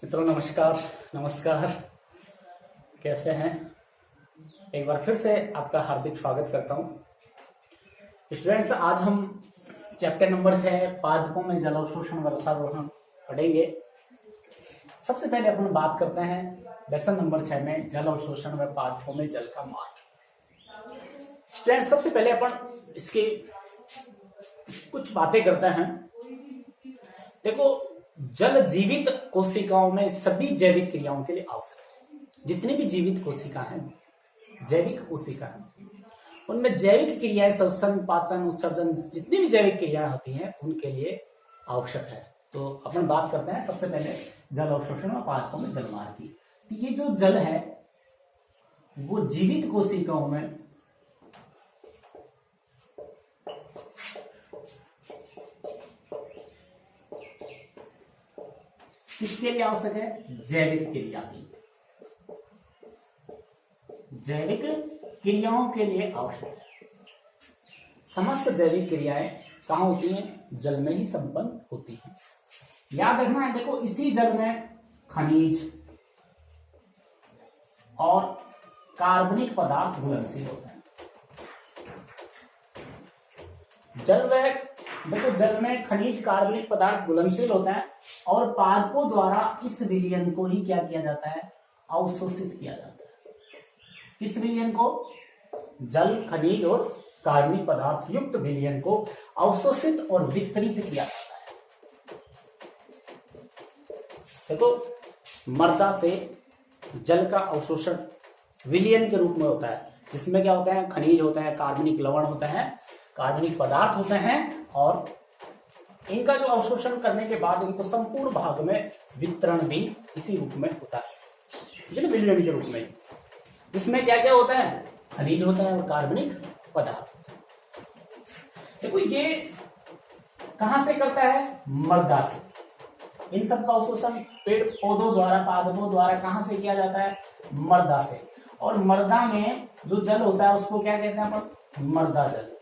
मित्रों नमस्कार। नमस्कार, कैसे हैं? एक बार फिर से आपका हार्दिक स्वागत करता हूं। स्टूडेंट्स, आज हम चैप्टर नंबर 6 पादपों में जल अवशोषण वर्षारोहण पढ़ेंगे। सबसे पहले अपन बात करते हैं लेसन नंबर 6 में जल अवशोषण व पादपों में जल का मार्ग। स्टूडेंट्स, सबसे पहले अपन इसकी कुछ बातें करते हैं। देखो, जल जीवित कोशिकाओं में सभी जैविक क्रियाओं के लिए आवश्यक है। जितनी भी जीवित कोशिका हैं, जैविक कोशिका है, उनमें जैविक क्रियाएं श्वसन, पाचन, उत्सर्जन, जितनी भी जैविक क्रियाएं होती हैं उनके लिए आवश्यक है। तो अपन बात करते हैं सबसे पहले जल अवशोषण और पादपों में जलमार्ग की। तो ये जो जल है वो जीवित कोशिकाओं में किसके लिए आवश्यक है? जैविक क्रिया के लिए, जैविक क्रियाओं के लिए आवश्यक है। समस्त जैविक क्रियाएं कहां होती हैं? जल में ही संपन्न होती हैं। याद रखना है, देखो इसी जल में खनिज और कार्बनिक पदार्थ घुलनशील होते हैं। देखो जल में खनिज, कार्बनिक पदार्थ घुलनशील होता है और पादपों द्वारा इस विलयन को ही क्या किया जाता है? अवशोषित किया जाता है। किस विलयन को? जल, खनिज और कार्बनिक पदार्थ युक्त विलयन को अवशोषित और वितरित किया जाता है। देखो, मृदा से जल का अवशोषण विलयन के रूप में होता है, जिसमें क्या होता है? खनिज होता है, कार्बनिक लवण होता है, कार्बनिक पदार्थ होते हैं और इनका जो अवशोषण करने के बाद इनको संपूर्ण भाग में वितरण भी इसी रूप में होता है, विलयन के रूप में, जिसमें क्या क्या होता है? खनिज होता है और कार्बनिक पदार्थ। देखो ये कहां से करता है? मृदा से। इन सब का अवशोषण पेड़ पौधों द्वारा, पादपों द्वारा कहां से किया जाता है? मृदा से। और मृदा में जो जल होता है उसको क्या कहते हैं अपन? मृदा जल।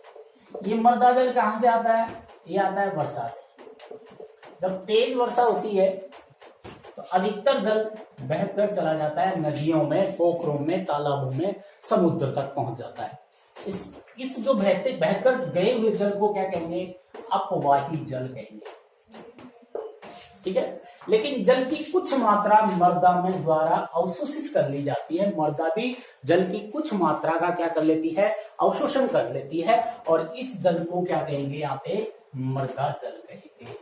ये मृदा जल कहां से आता है? ये आता है वर्षा से। जब तेज वर्षा होती है तो अधिकतर जल बहकर चला जाता है नदियों में, पोखरों में, तालाबों में, समुद्र तक पहुंच जाता है। इस जो बहकर गए हुए जल को क्या कहेंगे? अपवाही जल कहेंगे। ठीक है। लेकिन जल की कुछ मात्रा मृदा में द्वारा अवशोषित कर ली जाती है। मृदा भी जल की कुछ मात्रा का क्या कर लेती है? अवशोषण कर लेती है और इस जल को क्या कहेंगे? यहाँ पे मृदा जल कहेंगे।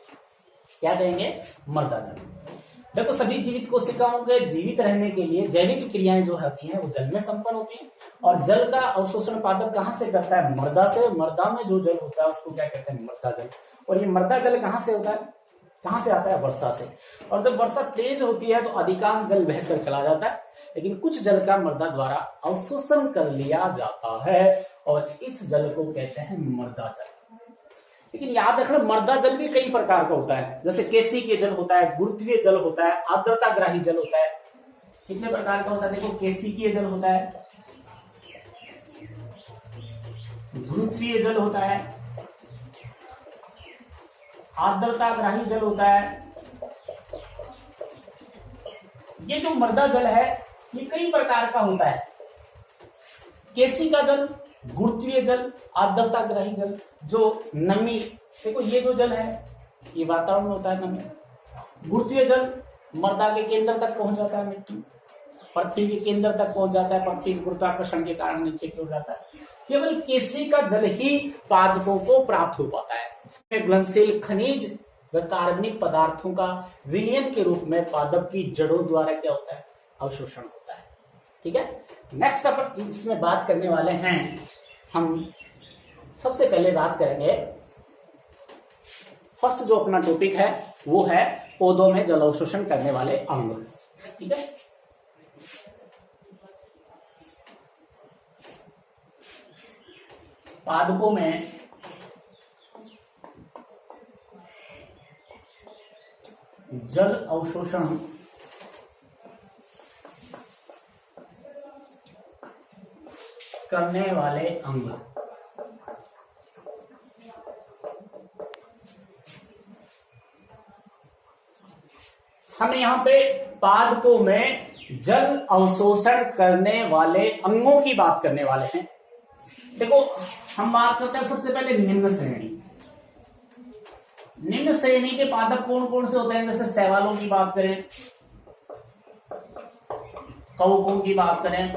क्या कहेंगे? मृदा जल। देखो, सभी जीवित कोशिकाओं के जीवित रहने के लिए जैविक क्रियाएं जो होती हैं वो जल में संपन्न होती हैं और जल का अवशोषण पादप कहां से करता है? मृदा से। मृदा में जो जल होता है उसको क्या कहते हैं? मृदा जल। और ये मृदा जल कहां से होता है? कहां से आता है? वर्षा से। और जब वर्षा तेज होती है तो अधिकांश जल बहकर चला जाता है, लेकिन कुछ जल का मृदा द्वारा अवशोषण कर लिया जाता है और इस जल को कहते हैं मृदा जल। लेकिन याद रखना, मृदा जल भी कई प्रकार का होता है। जैसे केशिकीय जल होता है, गुरुत्वीय जल होता है, आर्द्रताग्राही जल होता है। कितने प्रकार का होता है? देखो, केशिकीय जल होता है, गुरुत्वीय जल होता है, आर्द्रताग्राही जल होता है। ये जो मृदा जल है ये कई प्रकार का होता है। केशिका जल, गुरुत्वीय जल, आर्द्रताग्राही जल। जो नमी, देखो ये जो जल है ये वातावरण में होता है नमी। गुरुत्वीय जल मृदा के केंद्र तक पहुंच जाता है, मिट्टी पृथ्वी के केंद्र तक पहुंच जाता है, पृथ्वी के गुरुत्वाकर्षण के कारण नीचे की ओर जाता है। केवल केशिका जल ही पादपों को प्राप्त हो पाता है। घुलनशील खनिज व कार्बनिक पदार्थों का विलयन के रूप में पादप की जड़ों द्वारा क्या होता है? अवशोषण होता है। ठीक है। नेक्स्ट अपन इसमें बात करने वाले हैं, हम सबसे पहले बात करेंगे, फर्स्ट जो अपना टॉपिक है वो है पौधों में जल अवशोषण करने वाले अंग। ठीक है। पादपों में जल अवशोषण करने वाले अंग। हमें यहाँ पे पादपों में जल अवशोषण करने वाले अंगों की बात करने वाले हैं। देखो हम बात करते हैं सबसे पहले निम्न श्रेणी। निम्न श्रेणी के पादप कौन कौन से होते हैं? जैसे शैवालों की बात करें, कवकों की बात करें,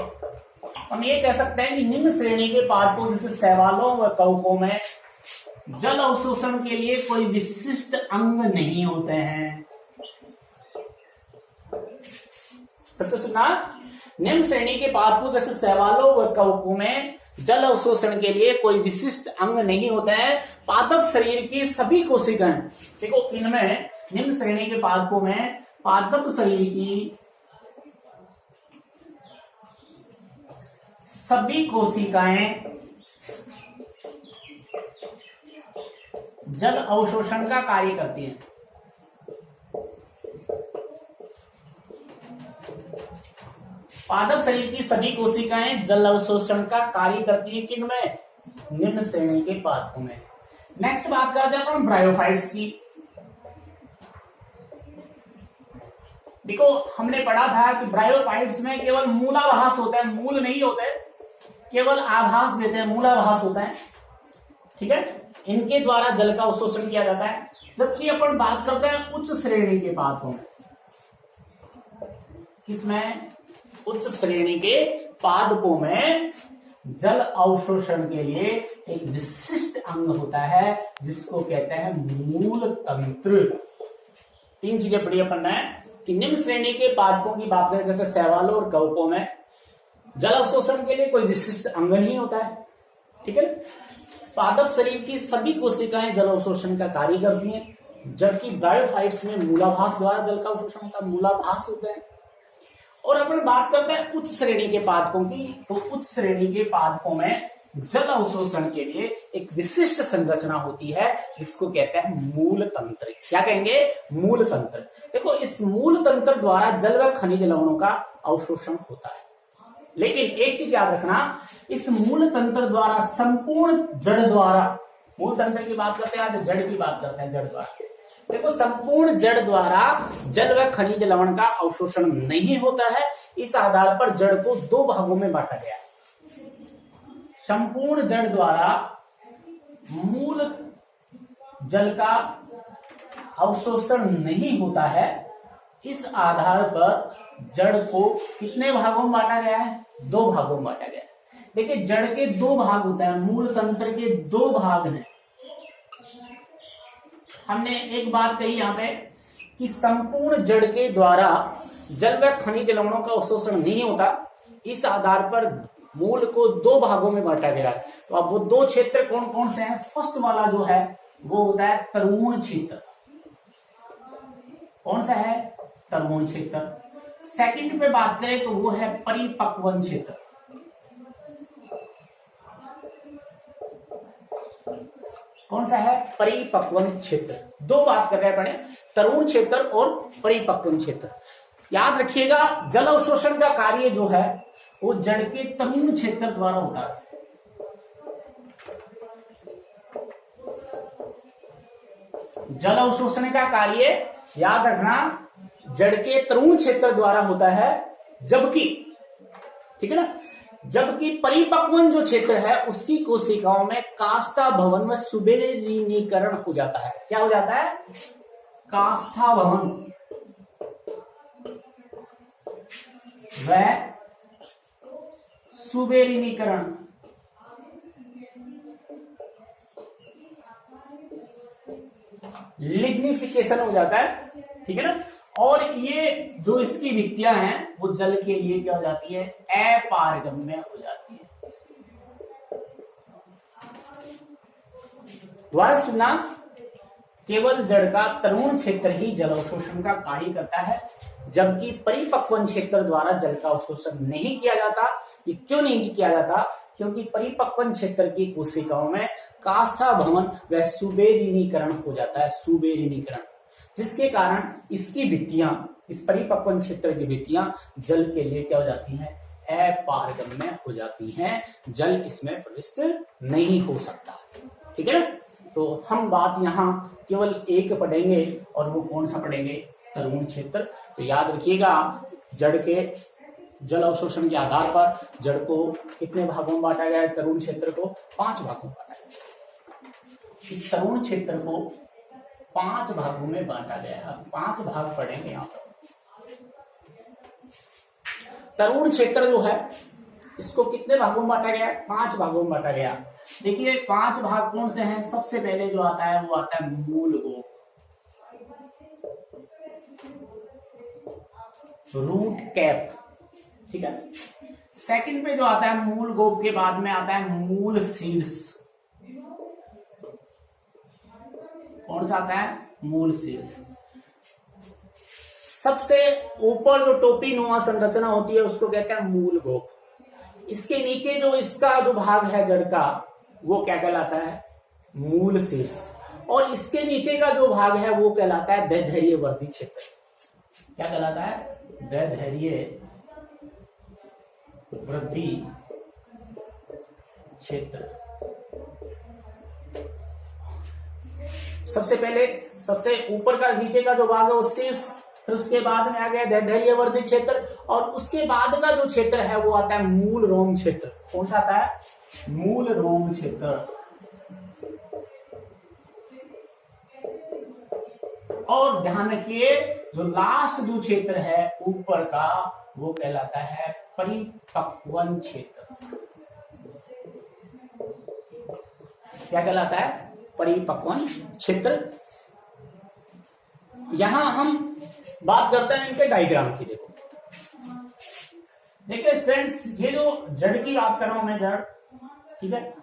हम ये कह सकते हैं कि निम्न श्रेणी के पादपों जैसे शैवालों व कवकों में जल अवशोषण के लिए कोई विशिष्ट अंग नहीं होते हैं। फिर से सुनना, निम्न श्रेणी के पादपों जैसे शैवालों व कवकों में जल अवशोषण के लिए कोई विशिष्ट अंग नहीं होते हैं। पादप शरीर की सभी कोशिकाएं, देखो इनमें निम्न श्रेणी के पादपों में पादप शरीर की सभी कोशिकाएं जल अवशोषण का कार्य करती हैं। पादप शरीर की सभी कोशिकाएं जल अवशोषण का कार्य करती है किनमें? निम्न श्रेणी के पादपों में। नेक्स्ट बात करते हैं अपन ब्रायोफाइट्स की। देखो हमने पढ़ा था कि ब्रायोफाइट्स में केवल मूलाभास होता है, मूल नहीं होते, केवल आभास देते हैं, मूलाभास होता है। ठीक है, इनके द्वारा जल का अवशोषण किया जाता है। जबकि अपन बात करते हैं उच्च श्रेणी के पादपों में। किसमें? उच्च श्रेणी के पादपों में जल अवशोषण के लिए एक विशिष्ट अंग होता है जिसको कहते हैं मूल तंत्र। तीन चीजें बढ़िया पढ़ना है कि निम्न श्रेणी के पादपों की बात करें जैसे शैवालों और कवकों में जल अवशोषण के लिए कोई विशिष्ट अंग नहीं होता है। ठीक है, पादप शरीर की सभी कोशिकाएं जल अवशोषण का कार्य करती हैं, जबकि ब्रायोफाइट्स में मूलाभास द्वारा जल का अवशोषण होता है, मूलाभास होते हैं। और अपन बात करते हैं उच्च श्रेणी के पादपों की, तो उच्च श्रेणी के पादपों में जल अवशोषण के लिए एक विशिष्ट संरचना होती है जिसको कहते हैं मूल तंत्र। क्या कहेंगे? मूल तंत्र। देखो इस मूल तंत्र द्वारा जल व खनिज लवणों का अवशोषण होता है। लेकिन एक चीज याद रखना, इस मूल तंत्र द्वारा संपूर्ण जड़ द्वारा, मूल तंत्र की बात करते हैं, आज जड़ की बात करते हैं, जड़ द्वारा। देखो संपूर्ण जड़ द्वारा जल व खनिज लवण का अवशोषण नहीं होता है। इस आधार पर जड़ को दो भागों में बांटा गया है। संपूर्ण जड़ द्वारा मूल जल का अवशोषण नहीं होता है। इस आधार पर जड़ को कितने भागों में बांटा गया है? दो भागों में बांटा गया है। देखिए जड़ के दो भाग होते हैं, मूल तंत्र के दो भाग हैं। हमने एक बात कही यहाँ पे कि संपूर्ण जड़ के द्वारा जल व खनिज लवणों का अवशोषण नहीं होता। इस आधार पर मूल को दो भागों में बांटा गया है। तो अब वो दो क्षेत्र कौन कौन से हैं? फर्स्ट वाला जो है वो होता है तरुण क्षेत्र। कौन सा है? तरुण क्षेत्र। सेकंड पे बात करें तो वो है परिपक्वन क्षेत्र। कौन सा है? परिपक्वन क्षेत्र। दो बात कर रहे हैं अपने, तरुण क्षेत्र और परिपक्वन क्षेत्र। याद रखिएगा जल अवशोषण का कार्य जो है वो जड़ के तरुण क्षेत्र द्वारा होता है। जल अवशोषण का कार्य याद रखना जड़ के तरुण क्षेत्र द्वारा होता है, जबकि ठीक है ना, जबकि परिपक्वन जो क्षेत्र है उसकी कोशिकाओं में काष्ठा भवन में सुबेरिनीकरण हो जाता है। क्या हो जाता है? काष्ठा भवन व सुबेरिनीकरण। लिग्निफिकेशन हो जाता है। ठीक है ना, और ये जो इसकी भित्तियां हैं वो जल के लिए क्या हो जाती है? अपारगम्य हो जाती है। द्वारा सुनना, केवल जड़ का तरुण क्षेत्र ही जल अवशोषण का कार्य करता है, जबकि परिपक्वन क्षेत्र द्वारा जल का अवशोषण नहीं किया जाता। ये क्यों नहीं किया जाता? क्योंकि परिपक्वन क्षेत्र की कोशिकाओं में काष्ठा भवन व सुबेरिनीकरण हो जाता है, सुबेरिनीकरण, जिसके कारण इसकी भित्तियां, इस परिपक्वन क्षेत्र की भित्तियां जल के लिए क्या हो जाती हैं? अपारगम्य हो जाती हैं। जल इसमें प्रविष्ट नहीं हो सकता। ठीक है ना, तो हम बात यहां केवल एक पढ़ेंगे और वो कौन सा पढ़ेंगे? तरुण क्षेत्र। तो याद रखिएगा, जड़ के जल अवशोषण के आधार पर जड़ को कितने भागों में बांटा गया है? तरुण क्षेत्र को 5 भागों में बांटा गया। इस तरुण क्षेत्र को 5 भागों में बांटा गया है। अब 5 भाग पढ़ेंगे यहाँ पर। तरुण क्षेत्र जो है इसको कितने भागों में बांटा गया है? 5 भागों में बांटा गया। देखिए 5 भाग कौन से हैं? सबसे पहले जो आता है वो आता है मूल गोप, रूट कैप, ठीक है। सेकंड पे जो आता है मूल गोप के बाद में आता है मूल शीर्ष। कौन सा आता है? मूल शीर्ष। सबसे ऊपर जो टोपी नुमा संरचना होती है उसको कहते हैं मूल गोप। इसके नीचे जो इसका जो भाग है जड़ का वो क्या कहलाता है? मूल शीर्ष। और इसके नीचे का जो भाग है वो कहलाता है दैधैर्य वर्धी क्षेत्र। क्या कहलाता है? दैधैर्य वृद्धि क्षेत्र। सबसे पहले सबसे ऊपर का नीचे का जो भाग है वो शीर्ष, फिर उसके बाद में आ गया दैधैर्य वर्धी क्षेत्र, और उसके बाद का जो क्षेत्र है वो आता है मूल रोम क्षेत्र। कौन सा आता है? मूल रोम क्षेत्र। और ध्यान रखिए जो लास्ट जो क्षेत्र है ऊपर का वो कहलाता है परिपक्वन क्षेत्र। क्या कहलाता है? परिपक्वन क्षेत्र। यहां हम बात करते हैं इनके डायग्राम की। देखो देखिए फ्रेंड्स, ये जो जड़ की बात कर रहा हूं मैं, जड़, ठीक है।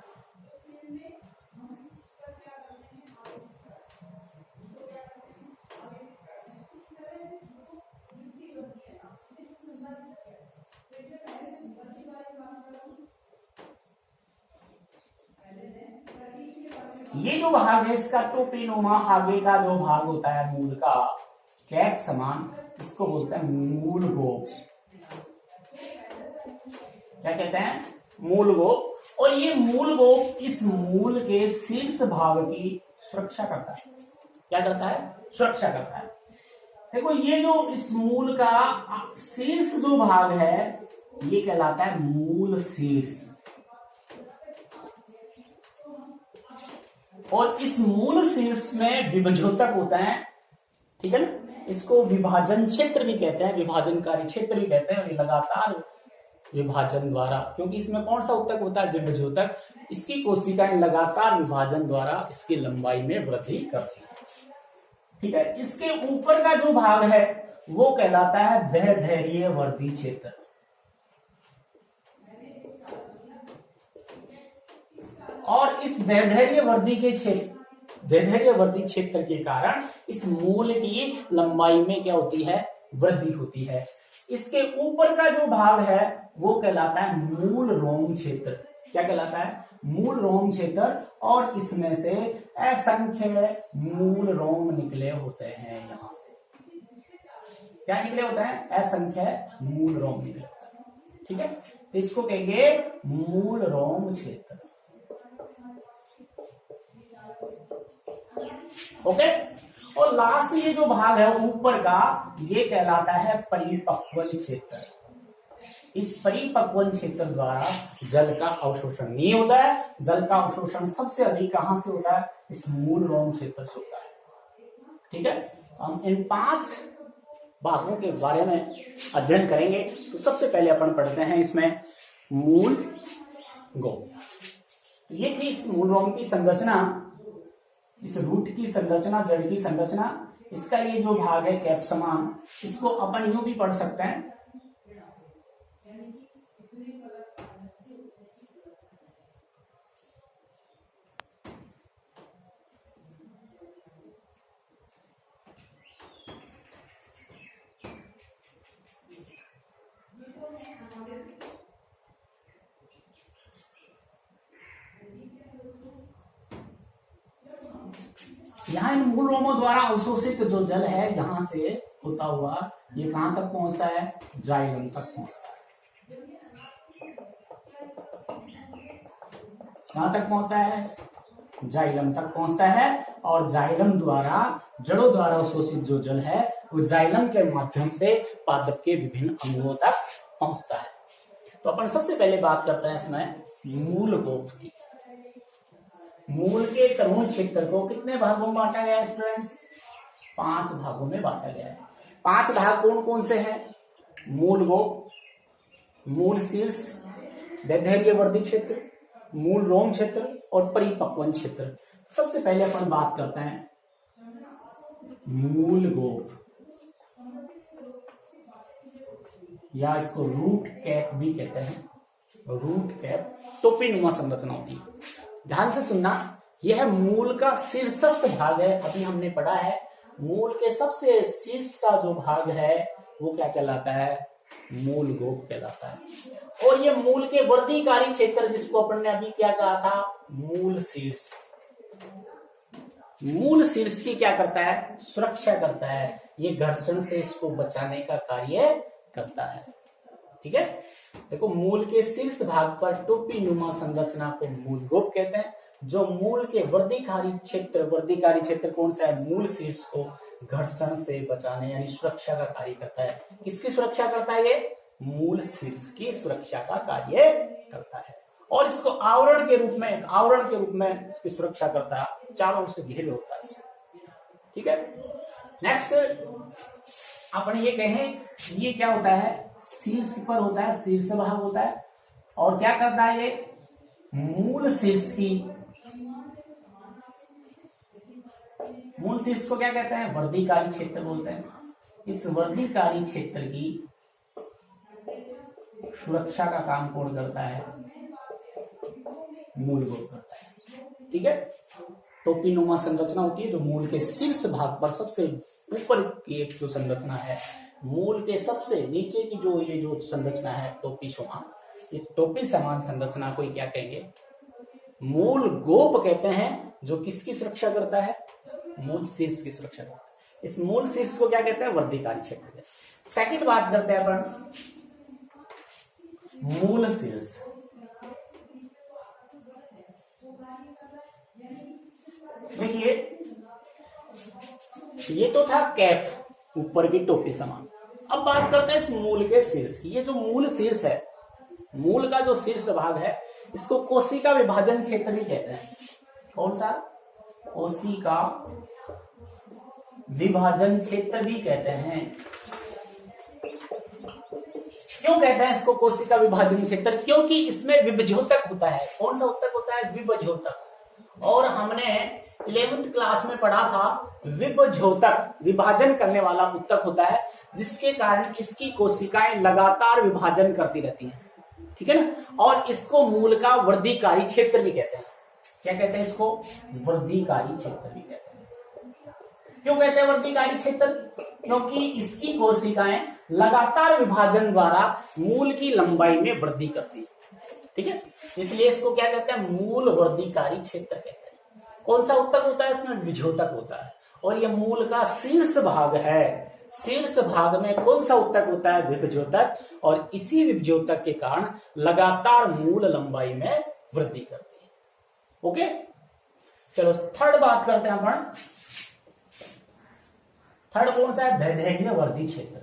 ये जो भाग है इसका टोपीनुमा आगे का जो भाग होता है मूल का कैप समान, इसको बोलते हैं मूल गोप। क्या कहते हैं? मूल गोप। और ये मूल गोप इस मूल के शीर्ष भाग की सुरक्षा करता है। क्या करता है? सुरक्षा करता है। देखो ये जो इस मूल का शीर्ष जो भाग है ये कहलाता है मूल शीर्ष। और इस मूल शीर्ष में विभाजक होता है, ठीक है ना। इसको विभाजन क्षेत्र भी कहते हैं, विभाजनकारी क्षेत्र भी कहते हैं। लगातार विभाजन द्वारा, क्योंकि इसमें कौन सा उत्तक होता है? विभाजक। इसकी कोशिकाएं लगातार विभाजन द्वारा इसकी लंबाई में वृद्धि करती है, ठीक है। इसके ऊपर का जो भाग है वो कहलाता है दैधैर्य वर्धी क्षेत्र। और इस दैधैर्य वर्धी क्षेत्र के कारण इस मूल की लंबाई में क्या होती है? वृद्धि होती है। इसके ऊपर का जो भाग है वो कहलाता है मूल रोम क्षेत्र। क्या कहलाता है? मूल रोम क्षेत्र। और इसमें से असंख्य मूल रोम निकले होते हैं। यहां से क्या निकले होते हैं? असंख्य मूल रोम निकले होते हैं, ठीक है। तो इसको कहेंगे मूल रोम क्षेत्र। ओके। और लास्ट ये जो भाग है ऊपर का ये कहलाता है परिपक्वन क्षेत्र। इस परिपक्वन क्षेत्र द्वारा जल का अवशोषण नहीं होता है। जल का अवशोषण सबसे अधिक कहां से होता है? इस मूल रोम क्षेत्र से होता है, ठीक है। हम इन 5 भागों के बारे में अध्ययन करेंगे। तो सबसे पहले अपन पढ़ते हैं इसमें मूल गोप। ये थी इस मूल रोम की संरचना, इस रूट की संरचना, जड़ की संरचना। इसका ये जो भाग है कैप समान, इसको अपन यूं भी पढ़ सकते हैं यहाँ इन मूल रोमों द्वारा अवशोषित जो जल है यहां से होता हुआ ये कहां तक पहुंचता है? जाइलम तक पहुंचता है। कहां तक पहुंचता है? जाइलम तक पहुंचता है। और जाइलम द्वारा, जड़ों द्वारा अवशोषित जो जल है वो जाइलम के माध्यम से पादप के विभिन्न अंगों तक पहुंचता है। तो अपन सबसे पहले बात करते हैं इसमें मूल गोप की। मूल के तरुण क्षेत्र को कितने भागों में बांटा गया है स्टूडेंट्स? 5 भागों में बांटा गया है। 5 भाग कौन कौन से हैं? मूल गोप, मूल शीर्ष, दैर्ध्य वर्धी क्षेत्र, मूल रोम क्षेत्र और परिपक्वन क्षेत्र। सबसे पहले अपन बात करते हैं मूल गोप, या इसको रूट कैप भी कहते हैं। रूट कैप टोपीनुमा संरचना होती है। ध्यान से सुनना, यह मूल का शीर्षस्थ भाग है। अभी हमने पढ़ा है मूल के सबसे शीर्ष का जो भाग है वो क्या कहलाता है? मूल गोप कहलाता है। और ये मूल के वर्धीकारी क्षेत्र, जिसको अपन ने अभी क्या कहा था? मूल शीर्ष। मूल शीर्ष की क्या करता है? सुरक्षा करता है। ये घर्षण से इसको बचाने का कार्य करता है। ठीक है, देखो मूल के शीर्ष भाग पर टोपीनुमा संरचना को मूल गोप कहते हैं। जो मूल के वर्धीकारी क्षेत्र कौन सा है? मूल शीर्ष को घर्षण से बचाने यानी सुरक्षा का कार्य करता है। किसकी सुरक्षा करता है? ये मूल शीर्ष की सुरक्षा का कार्य करता है। और इसको आवरण के रूप में इसकी सुरक्षा करता है। चारों ओर से घेरे होता है इसको। ठीक है, नेक्स्ट अपन ये कहें, ये क्या होता है? शीर्ष पर होता है, शीर्ष भाग होता है। और क्या करता है ये? मूल शीर्ष को क्या कहते हैं? वर्धीकारी क्षेत्र बोलते हैं। इस वर्धीकारी क्षेत्र की सुरक्षा का काम कौन करता है? मूल गोप करता है। ठीक है, टोपीनुमा संरचना होती है जो मूल के शीर्ष भाग पर सबसे ऊपर की एक जो संरचना है, मूल के सबसे नीचे की जो ये जो संरचना है टोपी समान, इस टोपी समान संरचना को क्या कहेंगे? मूल गोप कहते हैं। जो किसकी सुरक्षा करता है? मूल शीर्ष की सुरक्षा करता है। इस मूल शीर्ष को क्या कहते हैं? वर्धीकारी क्षेत्र। सेकंड बात करते हैं अपन मूल शीर्ष। देखिए ये तो था कैप, ऊपर की टोपी समान। अब बात करते हैं इस मूल के शीर्ष की। ये जो मूल शीर्ष है, मूल का जो शीर्ष भाग है, इसको कोशिका विभाजन क्षेत्र भी कहते हैं। कौन सा? कोशिका विभाजन क्षेत्र भी कहते हैं। क्यों कहते हैं इसको कोशिका विभाजन क्षेत्र? क्योंकि इसमें विभज्योतक होता है। कौन सा उत्तक होता है? विभज्योतक। और हमने 11th क्लास में पढ़ा था विभज्योतक विभाजन करने वाला उत्तक होता है, जिसके कारण इसकी कोशिकाएं लगातार विभाजन करती रहती हैं। ठीक है ना, और इसको मूल का वर्धीकारी क्षेत्र भी कहते हैं। क्या कहते हैं इसको? वर्धीकारी क्षेत्र भी कहते हैं। क्यों कहते हैं वर्धीकारी क्षेत्र? क्योंकि इसकी कोशिकाएं लगातार विभाजन द्वारा मूल की लंबाई में वृद्धि करती है। ठीक है, इसलिए इसको क्या कहते हैं? मूल वर्धीकारी क्षेत्र कहते हैं। कौन सा उत्तक होता है? इसमें विभज्योतक होता है। और यह मूल का शीर्ष भाग है। शीर्ष भाग में कौन सा उत्तक होता है? विभज्योतक। और इसी विभज्योतक के कारण लगातार मूल लंबाई में वृद्धि करती है। ओके, चलो थर्ड बात करते हैं अपन। थर्ड कौन सा है? दैर्ध्य वर्धी क्षेत्र।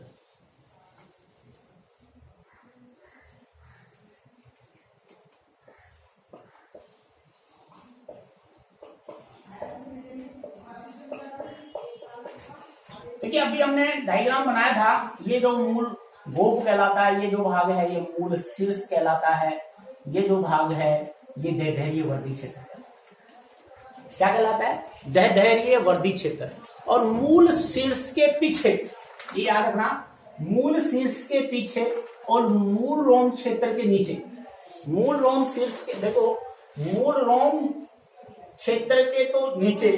देखिए अभी हमने डायग्राम बनाया था। ये जो मूल गोप कहलाता है, ये जो भाग है ये मूल शीर्ष कहलाता है। ये जो भाग है ये दैर्ध्य वर्धी क्षेत्र क्या कहलाता है? दैर्ध्य वर्धी क्षेत्र। और मूल शीर्ष के पीछे, ये याद रखना, मूल शीर्ष के पीछे और मूल रोम क्षेत्र के नीचे, मूल रोम शीर्ष के, देखो मूल रोम क्षेत्र के तो नीचे,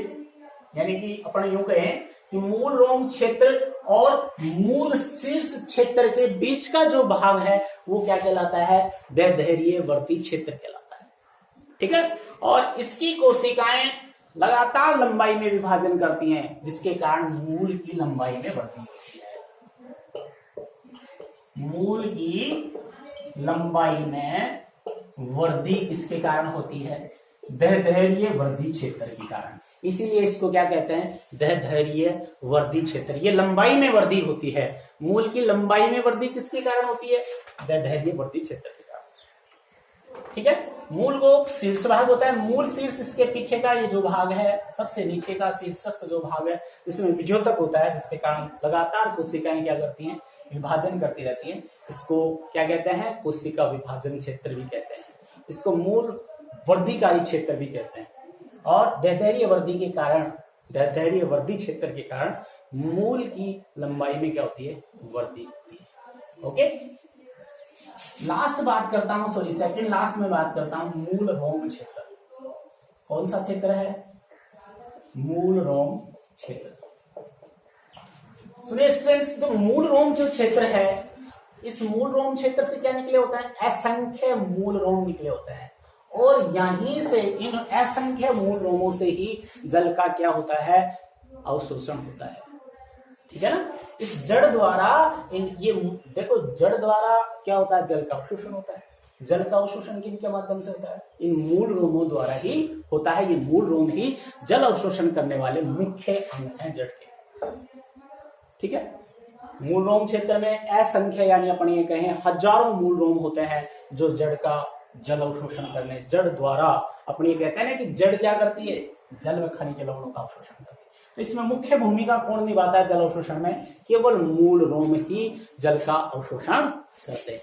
यानी कि अपन यूं कहें कि मूल रोम क्षेत्र और मूल शीर्ष क्षेत्र के बीच का जो भाग है वो क्या कहलाता है? दैर्ध्य वर्धी क्षेत्र कहलाता है। ठीक है, और इसकी कोशिकाएं लगातार लंबाई में विभाजन करती हैं, जिसके कारण मूल की लंबाई में वृद्धि होती है। मूल की लंबाई में वृद्धि किसके कारण होती है? दैर्ध्य वर्धी क्षेत्र के कारण। इसीलिए इसको क्या कहते हैं, दहधैर्य वर्धी क्षेत्र। ये लंबाई में वृद्धि होती है, मूल की लंबाई में वृद्धि किसके कारण होती है, दहधैर्य वर्धी क्षेत्र के कारण। ठीक है, मूल को शीर्ष भाग होता है, मूल शीर्ष, इसके पीछे का ये जो भाग है, सबसे नीचे का शीर्षस्थ जो भाग है, जिसमें विद्योतक होता है, जिसके कारण लगातार कोशिकाएं क्या करती हैं, विभाजन करती रहती हैं। इसको क्या कहते हैं, कोशिका विभाजन क्षेत्र भी कहते हैं, इसको मूल वर्धिकारी क्षेत्र भी कहते हैं। और दहधैर्य वर्धी के कारण, दहधैर्य वर्धी क्षेत्र के कारण मूल की लंबाई में क्या होती है, वृद्धि होती है। ओके, लास्ट बात करता हूं, सॉरी सेकंड लास्ट में बात करता हूं मूल रोम क्षेत्र। कौन सा क्षेत्र है, मूल रोम क्षेत्र। सुनिए स्टूडेंट्स, जो मूल रोम जो क्षेत्र है, इस मूल रोम क्षेत्र से क्या निकले होता है, असंख्य मूल रोम निकले होते हैं, और यहीं से, इन असंख्य मूल रोमों से ही जल का क्या होता है, अवशोषण होता है। ठीक है ना, इस जड़ द्वारा ये देखो, जड़ द्वारा क्या होता है, जल का अवशोषण होता है। जल का अवशोषण किनके माध्यम से होता है, इन मूल रोमों द्वारा ही होता है। ये मूल रोम ही जल अवशोषण करने वाले मुख्य अंग हैं जड़ के। ठीक है, मूल रोम क्षेत्र में असंख्य, यानी अपन ये कहें हजारों मूल रोम होते हैं, जो जड़ का जल अवशोषण करने, जड़ द्वारा, अपन ये कहते हैं ना कि जड़ क्या करती है, जल में खनिज लवणों का अवशोषण करती है। तो इसमें मुख्य भूमिका कौन निभाता है जल अवशोषण में, केवल मूल रोम ही जल का अवशोषण करते हैं।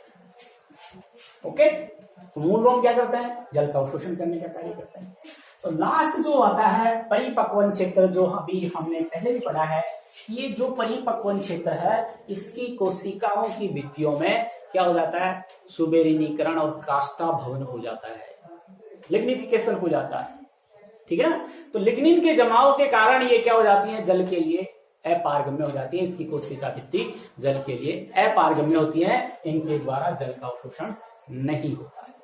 ओके, तो मूल रोम क्या करते हैं, जल का अवशोषण करने का कार्य करते हैं। तो लास्ट जो आता है परिपक्वन क्षेत्र, जो अभी हमने पहले भी पढ़ा है, ये जो परिपक्वन क्षेत्र है, इसकी कोशिकाओं की भित्तियों में क्या हो जाता है, सुबेरिनीकरण और काष्ठा भवन हो जाता है, लिग्निफिकेशन हो जाता है। ठीक है ना, तो लिग्निन के जमाव के कारण ये क्या हो जाती है, जल के लिए अपारगम्य हो जाती है। इसकी कोशिका भित्ति जल के लिए अपारगम्य होती है, इनके द्वारा जल का अवशोषण नहीं होता है।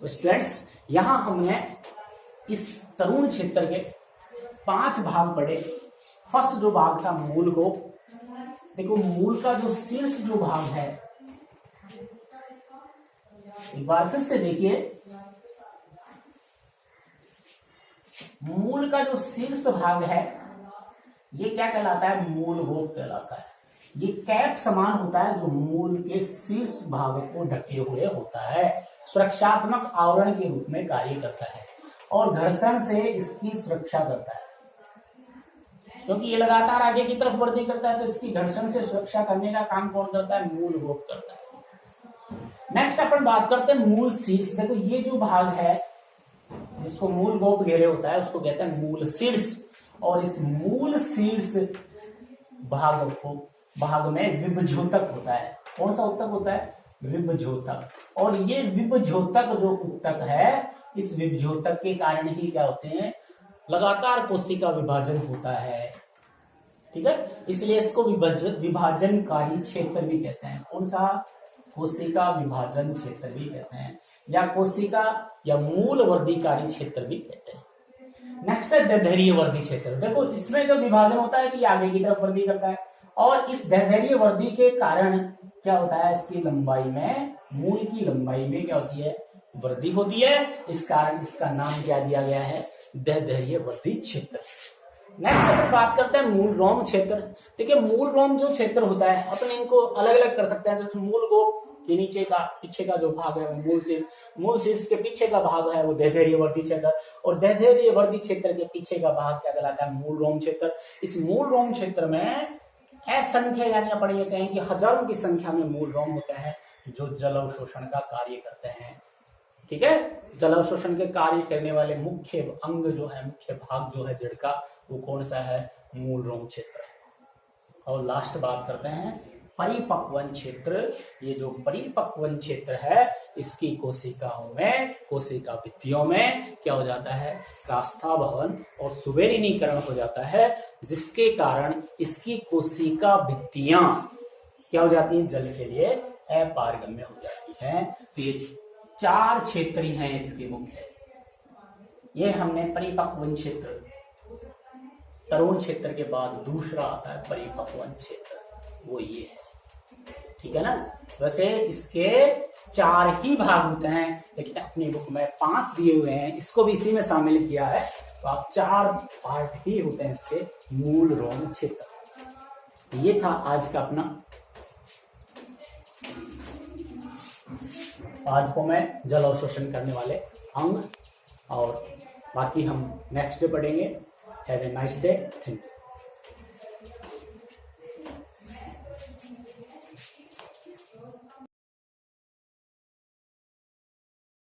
तो स्टूडेंट्स, यहां हमने इस तरुण क्षेत्र के 5 भाग पढ़े। फर्स्ट जो भाग था मूल को, देखो मूल का जो शीर्ष जो भाग है, एक बार फिर से देखिए, मूल का जो शीर्ष भाग है, ये क्या कहलाता है, मूल गोप कहलाता है। ये कैप समान होता है, जो मूल के शीर्ष भाग को ढके हुए होता है, सुरक्षात्मक आवरण के रूप में कार्य करता है, और घर्षण से इसकी सुरक्षा करता है, क्योंकि ये लगातार आगे की तरफ वृद्धि करता है, तो इसकी घर्षण से सुरक्षा करने का काम कौन करता है, मूल गोप करता है। नेक्स्ट अपन बात करते हैं मूल शीर्ष। देखो ये जो भाग है, जिसको मूल गोप घेरे होता है, उसको कहते हैं मूल शीर्ष। और इस मूल शीर्ष भाग में विभज्योतक होता है। कौन सा उत्तक होता है, विभज्योतक। और ये विभज्योतक जो उत्तक है, इस विभज्योतक के कारण ही क्या होते हैं, लगातार कोशिका विभाजन होता है। ठीक है, इसलिए इसको विभाजनकारी क्षेत्र भी कहते हैं। कौन सा, कोशिका विभाजन क्षेत्र भी कहते हैं, या कोशिका या मूल वर्धिकारी क्षेत्र भी कहते हैं। नेक्स्ट है दहधैर्य वर्धी क्षेत्र। देखो इसमें जो विभाजन होता है, कि आगे की तरफ वृद्धि करता है, और इस दहधैर्य वर्धी के कारण क्या होता है, इसकी लंबाई में, मूल की लंबाई में क्या होती है, वृद्धि होती है। इस कारण इसका नाम क्या दिया गया है, दहधैर्य वर्धी क्षेत्र। नेक्स्ट अपन बात करते हैं मूल रोम क्षेत्र। देखिए मूल रोम जो क्षेत्र होता है, अपन इनको अलग अलग कर सकते हैं। जैसे मूल गोप के नीचे का, पीछे का जो भाग है वो मूल शीर्ष के पीछे का भाग है वो दहधैर्य वर्धी क्षेत्र, और दहधैर्य वर्धी क्षेत्र के पीछे का भाग क्या कहलाता है, मूल रोम क्षेत्र। इस मूल रोम क्षेत्र में असंख्य, यानी अपन ये कहें कि हजारों की संख्या में मूल रोम होते हैं, जो जल अवशोषण का कार्य करते हैं। ठीक है, जल अवशोषण के कार्य करने वाले मुख्य अंग जो है, मुख्य भाग जो है जड़ का, वो कौन सा है, मूल रोम क्षेत्र। और लास्ट बात करते हैं परिपक्वन क्षेत्र। ये जो परिपक्वन क्षेत्र है, इसकी कोशिकाओं में, कोशिका भित्तियों में क्या हो जाता है, काष्ठा भवन और सुबेरिनीकरण हो जाता है, जिसके कारण इसकी कोशिका भित्तियां क्या हो जाती हैं, जल के लिए अपारगम्य हो जाती हैं। तो ये 4 क्षेत्र ही हैं इसके मुख्य। ये हमने परिपक्वन क्षेत्र, तरुण क्षेत्र के बाद दूसरा आता है परिपक्वन क्षेत्र, वो ये है। ठीक है ना, वैसे इसके 4 ही भाग होते हैं, लेकिन अपनी बुक में 5 दिए हुए हैं, इसको भी इसी में शामिल किया है। तो आप 4 पार्ट ही होते हैं इसके मूल रोम क्षेत्र। ये था आज का अपना। आज को मैं जल अवशोषण करने वाले अंग, और बाकी हम नेक्स्ट डे पढ़ेंगे। Have a nice day. Thank you.